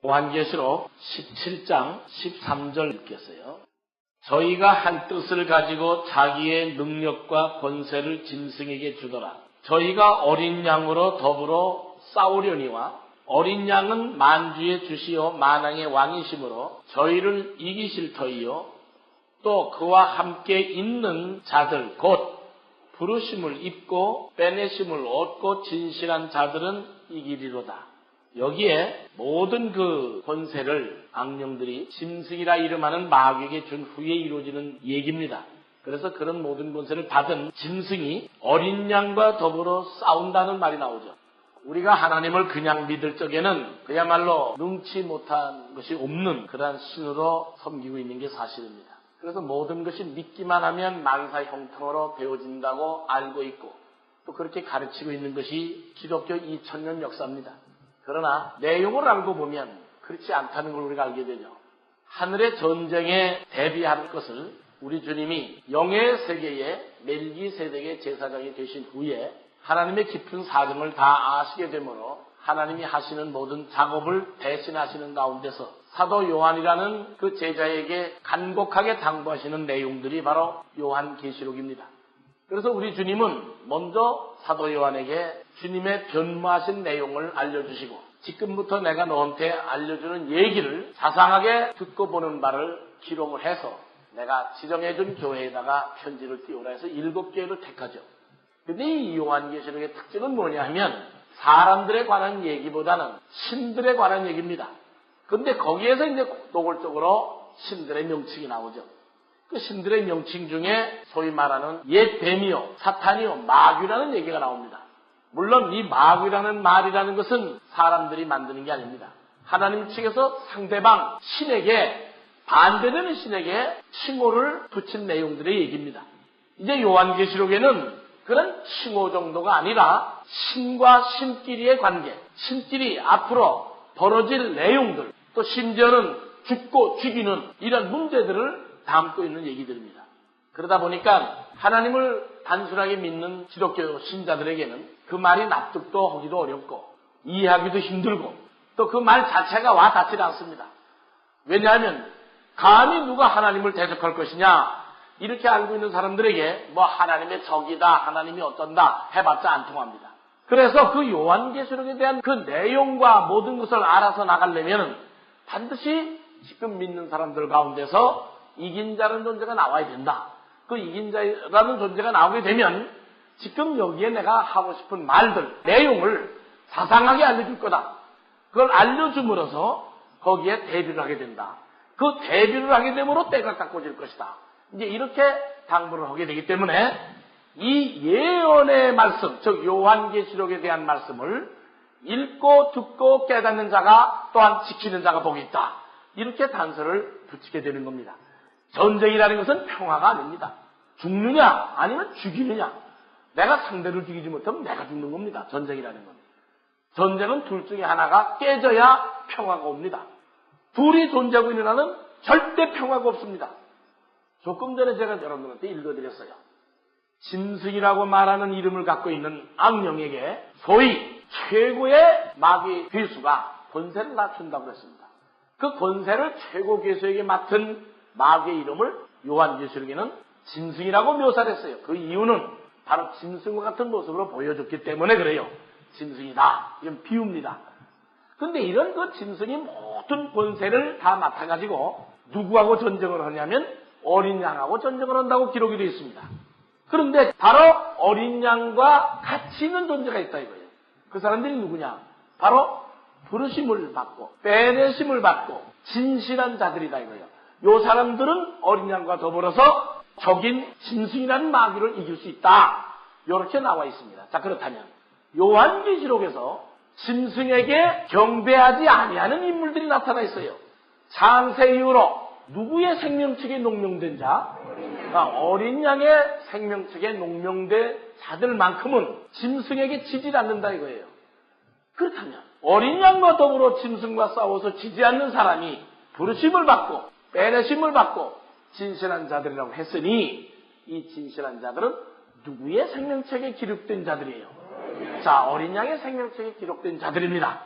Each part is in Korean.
요한계시록 17장 13절 읽겠어요. 저희가 한 뜻을 가지고 자기의 능력과 권세를 짐승에게 주더라. 저희가 어린 양으로 더불어 싸우려니와 어린 양은 만주의 주시요 만왕의 왕이심으로 저희를 이기실 터이요 또 그와 함께 있는 자들 곧 부르심을 입고 빼내심을 얻고 진실한 자들은 이기리로다. 여기에 모든 그 권세를 악령들이 짐승이라 이름하는 마귀에게 준 후에 이루어지는 얘기입니다. 그래서 그런 모든 권세를 받은 짐승이 어린 양과 더불어 싸운다는 말이 나오죠. 우리가 하나님을 그냥 믿을 적에는 그야말로 능치 못한 것이 없는 그러한 신으로 섬기고 있는 게 사실입니다. 그래서 모든 것이 믿기만 하면 만사 형통으로 되어진다고 알고 있고 또 그렇게 가르치고 있는 것이 기독교 2000년 역사입니다. 그러나 내용을 알고 보면 그렇지 않다는 걸 우리가 알게 되죠. 하늘의 전쟁에 대비할 것을 우리 주님이 영의 세계에 멜기세덱의 제사장이 되신 후에 하나님의 깊은 사정을 다 아시게 되므로 하나님이 하시는 모든 작업을 대신하시는 가운데서 사도 요한이라는 그 제자에게 간곡하게 당부하시는 내용들이 바로 요한계시록입니다. 그래서 우리 주님은 먼저 사도 요한에게 주님의 변모하신 내용을 알려주시고 지금부터 내가 너한테 알려주는 얘기를 자상하게 듣고 보는 바를 기록을 해서 내가 지정해준 교회에다가 편지를 띄우라 해서 7교회를 택하죠. 근데 이 요한계시록의 특징은 뭐냐 하면 사람들에 관한 얘기보다는 신들에 관한 얘기입니다. 근데 거기에서 이제 노골적으로 신들의 명칭이 나오죠. 그 신들의 명칭 중에 소위 말하는 옛 뱀이요, 사탄이요, 마귀라는 얘기가 나옵니다. 물론 이 마귀라는 말이라는 것은 사람들이 만드는 게 아닙니다. 하나님 측에서 상대방 신에게 반대되는 신에게 칭호를 붙인 내용들의 얘기입니다. 이제 요한계시록에는 그런 칭호 정도가 아니라 신과 신끼리의 관계, 신끼리 앞으로 벌어질 내용들, 또 심지어는 죽고 죽이는 이런 문제들을 담고 있는 얘기들입니다. 그러다 보니까 하나님을 단순하게 믿는 기독교 신자들에게는 그 말이 납득도 하기도 어렵고 이해하기도 힘들고 또 그 말 자체가 와 닿지 않습니다. 왜냐하면 감히 누가 하나님을 대적할 것이냐 이렇게 알고 있는 사람들에게 뭐 하나님의 적이다, 하나님이 어떤다 해봤자 안 통합니다. 그래서 그 요한계시록에 대한 그 내용과 모든 것을 알아서 나가려면 반드시 지금 믿는 사람들 가운데서 이긴 자라는 존재가 나와야 된다. 그 이긴 자라는 존재가 나오게 되면 지금 여기에 내가 하고 싶은 말들, 내용을 자상하게 알려줄 거다. 그걸 알려줌으로써 거기에 대비를 하게 된다. 그 대비를 하게 되므로 때가 깎아질 것이다. 이제 이렇게 당부를 하게 되기 때문에 이 예언의 말씀, 즉 요한계시록에 대한 말씀을 읽고 듣고 깨닫는 자가 또한 지키는 자가 복이 있다. 이렇게 단서를 붙이게 되는 겁니다. 전쟁이라는 것은 평화가 아닙니다. 죽느냐 아니면 죽이느냐. 내가 상대를 죽이지 못하면 내가 죽는 겁니다. 전쟁이라는 건. 전쟁은 둘 중에 하나가 깨져야 평화가 옵니다. 둘이 존재하고 있는 한은 절대 평화가 없습니다. 조금 전에 제가 여러분들한테 읽어드렸어요. 짐승이라고 말하는 이름을 갖고 있는 악령에게 소위 최고의 마귀 괴수가 권세를 낮춘다고 했습니다. 그 권세를 최고 괴수에게 맡은 마귀의 이름을 요한계시록에는 짐승이라고 묘사를 했어요. 그 이유는 바로 짐승과 같은 모습으로 보여줬기 때문에 그래요. 짐승이다. 이건 비유입니다. 근데 이런 그 짐승이 모든 권세를 다 맡아가지고 누구하고 전쟁을 하냐면 어린 양하고 전쟁을 한다고 기록이 되어 있습니다. 그런데 바로 어린 양과 같이 있는 존재가 있다 이거예요. 그 사람들이 누구냐? 바로 부르심을 받고 빼내심을 받고 진실한 자들이다 이거예요. 요 사람들은 어린 양과 더불어서 적인 짐승이라는 마귀를 이길 수 있다. 이렇게 나와 있습니다. 자, 그렇다면 요한계시록에서 짐승에게 경배하지 아니하는 인물들이 나타나 있어요. 창세 이후로 누구의 생명책에 농명된 자? 어린 양의 생명책에 농명된 자들만큼은 짐승에게 지지 않는다 이거예요. 그렇다면 어린 양과 더불어 짐승과 싸워서 지지 않는 사람이 부르심을 받고 빼내심을 받고 진실한 자들이라고 했으니 이 진실한 자들은 누구의 생명책에 기록된 자들이에요? 자, 어린 양의 생명책에 기록된 자들입니다.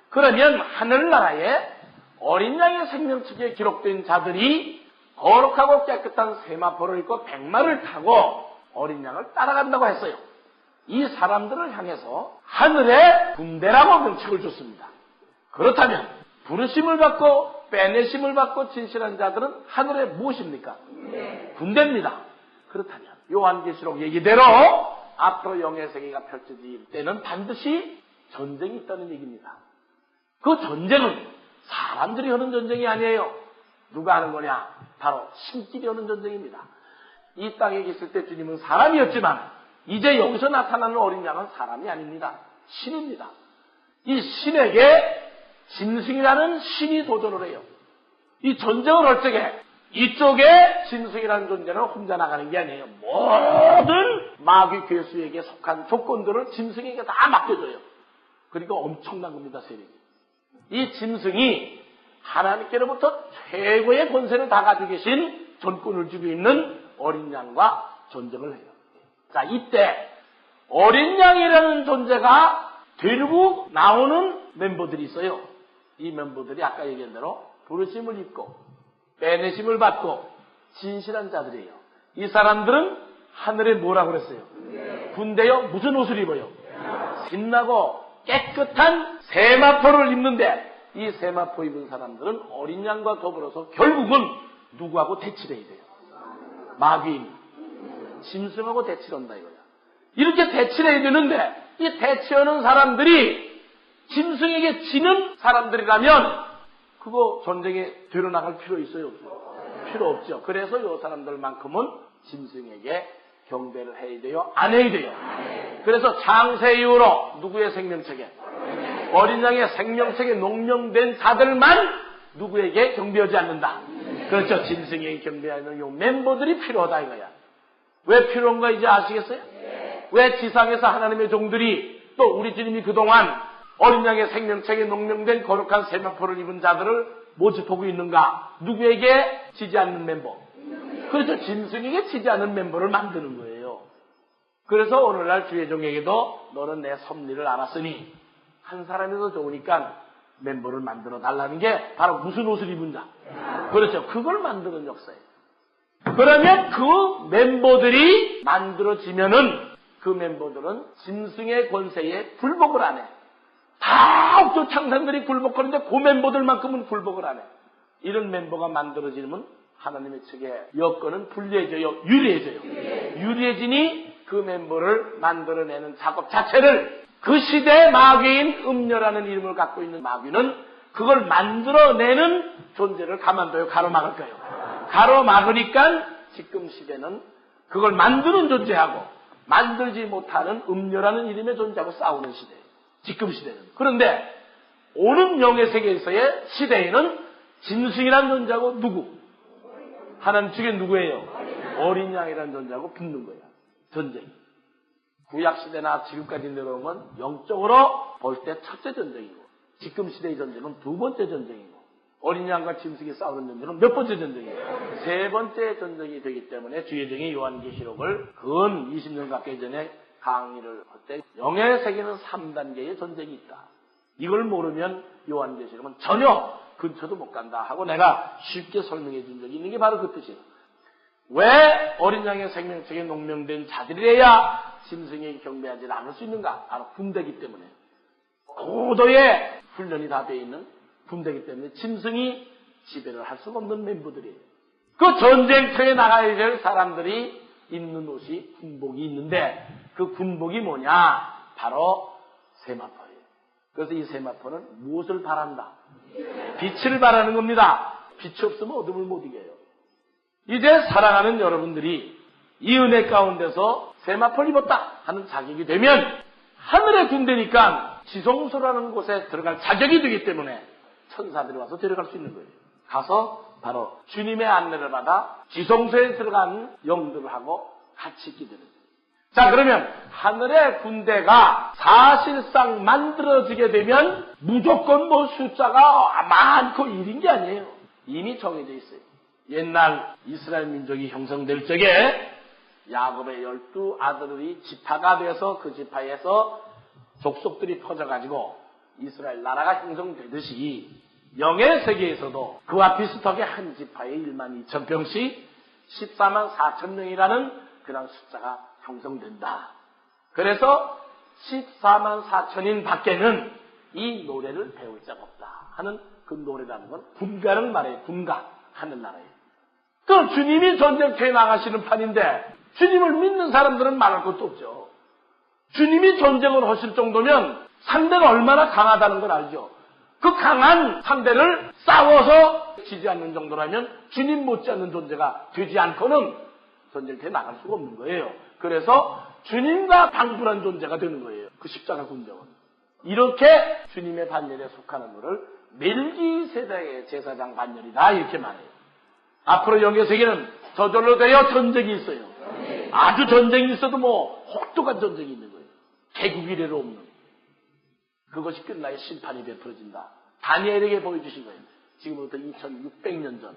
그러면 하늘나라에 어린 양의 생명책에 기록된 자들이 거룩하고 깨끗한 세마포를 입고 백마를 타고 어린 양을 따라간다고 했어요. 이 사람들을 향해서 하늘의 군대라고 명칭을 줬습니다. 그렇다면 부르심을 받고 빼내심을 받고 진실한 자들은 하늘의 무엇입니까? 군대입니다. 그렇다면 요한계시록 얘기대로 앞으로 영의 세계가 펼쳐질 때는 반드시 전쟁이 있다는 얘기입니다. 그 전쟁은 사람들이 하는 전쟁이 아니에요. 누가 하는 거냐? 바로 신끼리 하는 전쟁입니다. 이 땅에 계실 때 주님은 사람이었지만 이제 여기서 나타나는 어린 양은 사람이 아닙니다. 신입니다. 이 신에게 짐승이라는 신이 도전을 해요. 이 전쟁을 할 적에 이쪽에 짐승이라는 존재는 혼자 나가는 게 아니에요. 모든 마귀 괴수에게 속한 조건들을 짐승에게 다 맡겨줘요. 그러니까 엄청난 겁니다, 세력이. 이 짐승이 하나님께로부터 최고의 권세를 다 가지고 계신 전권을 쥐고 있는 어린 양과 전쟁을 해요. 자, 이때 어린 양이라는 존재가 데리고 나오는 멤버들이 있어요. 이 멤버들이 아까 얘기한 대로 부르심을 입고 빼내심을 받고 진실한 자들이에요. 이 사람들은 하늘에 뭐라고 그랬어요? 군대요? 무슨 옷을 입어요? 빛나고 깨끗한 세마포를 입는데 이 세마포 입은 사람들은 어린 양과 더불어서 결국은 누구하고 대치를 해야 돼요? 마귀인 짐승하고 대치를 한다 이거야. 이렇게 대치를 해야 되는데 이 대치하는 사람들이 짐승에게 지는 사람들이라면 그거 전쟁에 되려나갈 필요 있어요? 없어요? 필요 없죠. 그래서 이 사람들만큼은 짐승에게 경배를 해야 돼요? 안 해야 돼요? 그래서 창세 이후로 누구의 생명책에? 어린 양의 생명책에 농명된 자들만 누구에게 경배하지 않는다. 그렇죠. 짐승에게 경배하는 요 멤버들이 필요하다 이거야. 왜 필요한가 이제 아시겠어요? 왜 지상에서 하나님의 종들이 또 우리 주님이 그동안 어린 양의 생명책에 농명된 거룩한 세마포를 입은 자들을 모집하고 있는가? 누구에게 지지 않는 멤버? 그렇죠. 짐승에게 지지 않는 멤버를 만드는 거예요. 그래서 오늘날 주의 종에게도 너는 내 섭리를 알았으니 한 사람이라도 좋으니까 멤버를 만들어 달라는 게 바로 무슨 옷을 입은 자. 그렇죠. 그걸 만드는 역사예요. 그러면 그 멤버들이 만들어지면은 그 멤버들은 짐승의 권세에 굴복을 안 해. 다 옥조 창상들이 굴복하는데 그 멤버들만큼은 굴복을 안 해. 이런 멤버가 만들어지면 하나님의 측에 여건은 불리해져요. 유리해져요. 유리해지니 그 멤버를 만들어내는 작업 자체를 그 시대의 마귀인 음녀라는 이름을 갖고 있는 마귀는 그걸 만들어내는 존재를 가만둬요. 가로막을 거예요. 가로막으니까 지금 시대는 그걸 만드는 존재하고 만들지 못하는 음녀라는 이름의 존재하고 싸우는 시대예요. 지금 시대는. 그런데 오는 영의 세계에서의 시대에는 짐승이라는 존재하고 누구? 하나님 측에 누구예요? 어린 양이라는 존재하고 붙는 거예요. 전쟁이. 구약시대나 지금까지 내려오면 영적으로 볼 때 첫째 전쟁이고 지금 시대의 전쟁은 두 번째 전쟁이고 어린 양과 짐승이 싸우는 전쟁은 몇 번째 전쟁이에요? 세 번째 전쟁이 되기 때문에 주의 종이 요한계시록을 근 20년 가까이 전에 강의를 할 때 영의 세계는 3단계의 전쟁이 있다. 이걸 모르면 요한계시록은 전혀 근처도 못 간다 하고 내가 쉽게 설명해 준 적이 있는 게 바로 그 뜻이에요. 왜 어린 양의 생명책에 농명된 자들이래야 짐승에게 경배하지 않을 수 있는가? 바로 군대이기 때문에. 고도의 훈련이 다 되어 있는 군대이기 때문에 짐승이 지배를 할 수가 없는 멤버들이에요. 그 전쟁터에 나가야 될 사람들이 입는 옷이 군복이 있는데 그 군복이 뭐냐? 바로 세마포예요. 그래서 이 세마포는 무엇을 바란다? 빛을 바라는 겁니다. 빛이 없으면 어둠을 못 이겨요. 이제 사랑하는 여러분들이 이 은혜 가운데서 세마포를 입었다 하는 자격이 되면 하늘의 군대니까 지성소라는 곳에 들어갈 자격이 되기 때문에 천사들이 와서 데려갈 수 있는 거예요. 가서 바로 주님의 안내를 받아 지성소에 들어간 영들하고 같이 있게 되는 거예요. 자, 그러면 하늘의 군대가 사실상 만들어지게 되면 무조건 뭐 숫자가 많고 일인 게 아니에요. 이미 정해져 있어요. 옛날 이스라엘 민족이 형성될 적에 야곱의 12 아들이 지파가 돼서 그 지파에서 족속들이 퍼져가지고 이스라엘 나라가 형성되듯이 영의 세계에서도 그와 비슷하게 한 지파에 1만 2천 병씩 14만 4천 명이라는 그런 숫자가 형성된다. 그래서 14만 4천인 밖에는 이 노래를 배울 자가 없다 하는 그 노래라는 건 군가를 말해요. 군가, 하늘나라예요. 그 주님이 전쟁터에 나가시는 판인데 주님을 믿는 사람들은 말할 것도 없죠. 주님이 전쟁을 하실 정도면 상대가 얼마나 강하다는 걸 알죠. 그 강한 상대를 싸워서 지지 않는 정도라면 주님 못지않는 존재가 되지 않고는 전쟁터에 나갈 수가 없는 거예요. 그래서 주님과 방불한 존재가 되는 거예요. 그 십자가 군정은. 이렇게 주님의 반열에 속하는 것을 멜기세덱의 제사장 반열이다 이렇게 말해요. 앞으로 영의 세계는 저절로 되어 전쟁이 있어요. 아주 전쟁이 있어도 뭐 혹독한 전쟁이 있는 거예요. 개국 이래로 없는. 그것이 끝나야 심판이 베풀어진다. 다니엘에게 보여주신 거예요. 지금부터 2600년 전